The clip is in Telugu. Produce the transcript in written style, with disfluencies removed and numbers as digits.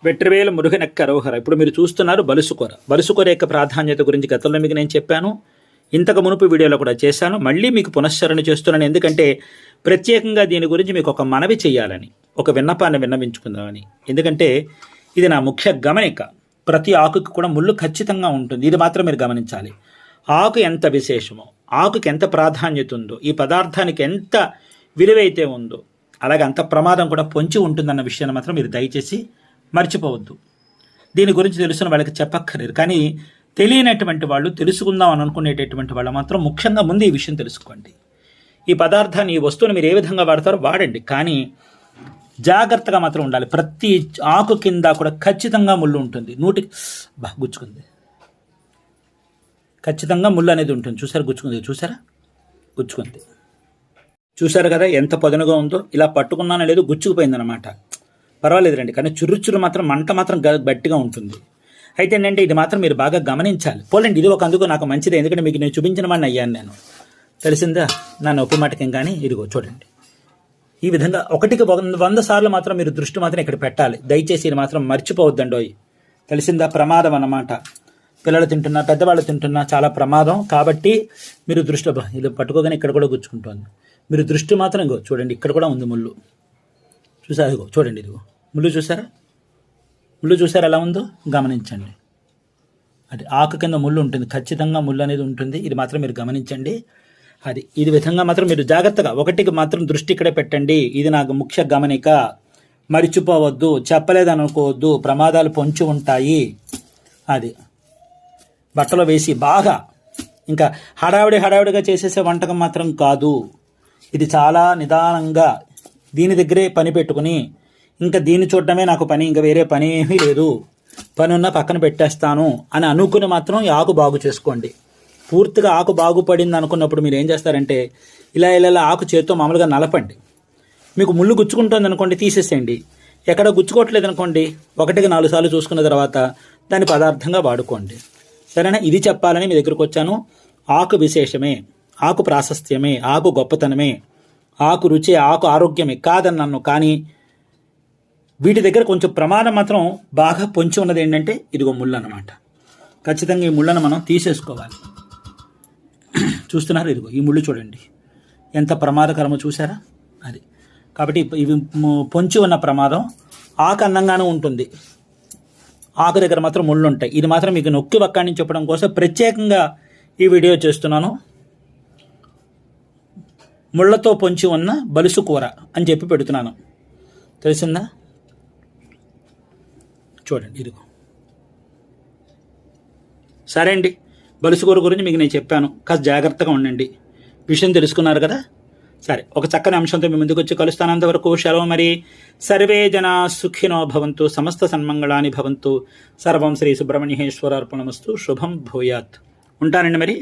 వెట్రివేల మురుగనెక్క అరోహర. ఇప్పుడు మీరు చూస్తున్నారు బలుసుకొర. బలుసుకొర యొక్క ప్రాధాన్యత గురించి గతంలో మీకు నేను చెప్పాను, ఇంతకు మునుపు వీడియోలో కూడా చేశాను. మళ్ళీ మీకు పునశ్చరణ చేస్తున్నాను, ఎందుకంటే ప్రత్యేకంగా దీని గురించి మీకు ఒక మనవి చేయాలని, ఒక విన్నపాన్ని విన్నవించుకుందామని. ఎందుకంటే ఇది నా ముఖ్య గమనిక. ప్రతి ఆకుకి కూడా ముళ్ళు ఖచ్చితంగా ఉంటుంది, ఇది మాత్రం మీరు గమనించాలి. ఆకు ఎంత విశేషమో, ఆకుకి ఎంత ప్రాధాన్యత ఉందో, ఈ పదార్థానికి ఎంత విలువైతే ఉందో, అలాగే అంత ప్రమాదం కూడా పొంచి ఉంటుందన్న విషయాన్ని మాత్రం మీరు దయచేసి మర్చిపోవద్దు. దీని గురించి తెలుసున్న వాళ్ళకి చెప్పక్కర్లేదు, కానీ తెలియనటువంటి వాళ్ళు, తెలుసుకుందాం అని అనుకునేటటువంటి వాళ్ళు మాత్రం ముఖ్యంగా ముందు ఈ విషయం తెలుసుకోండి. ఈ పదార్థాన్ని, ఈ వస్తువుని మీరు ఏ విధంగా వాడతారో వాడండి, కానీ జాగ్రత్తగా మాత్రం ఉండాలి. ప్రతి ఆకు కింద కూడా ఖచ్చితంగా ముళ్ళు ఉంటుంది. నూటికి గుచ్చుకుంది, ఖచ్చితంగా ముళ్ళు అనేది ఉంటుంది. చూసారా గుచ్చుకుంది, చూసారా గుచ్చుకుంది, చూసారు కదా ఎంత పదునుగా ఉందో. ఇలా పట్టుకున్నానో లేదో గుచ్చుకుపోయిందనమాట. పర్వాలేదు రండి, కానీ చుర్రు మాత్రం మంట మాత్రం గట్టిగా ఉంటుంది. అయితే ఏంటంటే ఇది మాత్రం మీరు బాగా గమనించాలి. పోలండి, ఇది ఒక అందుకు నాకు మంచిదే, ఎందుకంటే మీకు నేను చూపించిన వాడిని అయ్యాను నేను, తెలిసిందా నన్ను ఒప్పు మాటకేం. కానీ ఇదిగో చూడండి, ఈ విధంగా 100 సార్లు మాత్రం మీరు దృష్టి మాత్రం ఇక్కడ పెట్టాలి. దయచేసి ఇది మాత్రం మర్చిపోవద్దండోయ్, తెలిసిందా? ప్రమాదం అన్నమాట. పిల్లలు తింటున్నా, పెద్దవాళ్ళు తింటున్నా చాలా ప్రమాదం. కాబట్టి మీరు దృష్టి, ఇది పట్టుకోగానే ఇక్కడ కూడా గుచ్చుకుంటుంది. మీరు దృష్టి మాత్రం ఇగో చూడండి, ఇక్కడ కూడా ఉంది ముళ్ళు, చూసారా? ఇగో చూడండి, ఇదిగో ముళ్ళు చూసారా? ముళ్ళు చూసారా ఎలా ఉందో గమనించండి. అది ఆకు కింద ముళ్ళు ఉంటుంది, ఖచ్చితంగా ముళ్ళు అనేది ఉంటుంది. ఇది మాత్రం మీరు గమనించండి. అది ఇది విధంగా మాత్రం మీరు జాగ్రత్తగా 1కి మాత్రం దృష్టి ఇక్కడే పెట్టండి. ఇది నాకు ముఖ్య గమనిక, మరిచిపోవద్దు, చెప్పలేదని అనుకోవద్దు, ప్రమాదాలు పొంచి ఉంటాయి. అది బట్టలో వేసి బాగా, ఇంకా హడావిడిగా చేసేసే వంటకం మాత్రం కాదు. ఇది చాలా నిదానంగా దీని దగ్గరే పని పెట్టుకుని, ఇంకా దీన్ని చూడటమే నాకు పని, ఇంకా వేరే పని ఏమీ లేదు, పని ఉన్నా పక్కన పెట్టేస్తాను అని అనుకుని మాత్రం ఈ ఆకు బాగు చేసుకోండి. పూర్తిగా ఆకు బాగుపడింది అనుకున్నప్పుడు మీరు ఏం చేస్తారంటే, ఇలా ఆకు చేత్తో మామూలుగా నలపండి. మీకు ముళ్ళు గుచ్చుకుంటుంది అనుకోండి, తీసేసేయండి. ఎక్కడ గుచ్చుకోవట్లేదు అనుకోండి, 1కి 4 సార్లు చూసుకున్న తర్వాత దాని పదార్థంగా వాడుకోండి. సరేనా? ఇది చెప్పాలని మీ దగ్గరకు వచ్చాను. ఆకు విశేషమే, ఆకు ప్రాశస్త్యమే, ఆకు గొప్పతనమే, ఆకు రుచి, ఆకు ఆరోగ్యమే కాదని నన్ను. కానీ వీటి దగ్గర కొంచెం ప్రమాదం మాత్రం బాగా పొంచి ఉన్నది ఏంటంటే ఇదిగో ముళ్ళు అన్నమాట. ఖచ్చితంగా ఈ ముళ్ళను మనం తీసేసుకోవాలి. చూస్తున్నారు, ఇదిగో ఈ ముళ్ళు చూడండి ఎంత ప్రమాదకరమో, చూసారా? అది కాబట్టి ఇవి పొంచి ఉన్న ప్రమాదం. ఆకు అందంగానే ఉంటుంది, ఆకు దగ్గర మాత్రం ముళ్ళు ఉంటాయి. ఇది మాత్రం మీకు నొక్కి వక్కాడిని చెప్పడం కోసం ప్రత్యేకంగా ఈ వీడియో చేస్తున్నాను. ముళ్ళతో పొంచి ఉన్న బలుసు కూర అని చెప్పి పెడుతున్నాను, తెలిసిందా? చూడండి, ఇదిగో. సరే అండి, బలుసు కూర గురించి మీకు నేను చెప్పాను, కాస్త జాగ్రత్తగా ఉండండి. విషయం తెలుసుకున్నారు కదా? సరే, ఒక చక్కని అంశంతో మీ ముందుకు వచ్చి కలుస్తాను. అంతవరకు సెలవు మరి. సర్వే జనా సుఖినో భవంతు, సమస్త సన్మంగళాని భవంతు, సర్వం శ్రీ సుబ్రహ్మణ్యేశ్వరార్పణమస్తు. శుభం భూయాత్. ఉంటానండి మరి.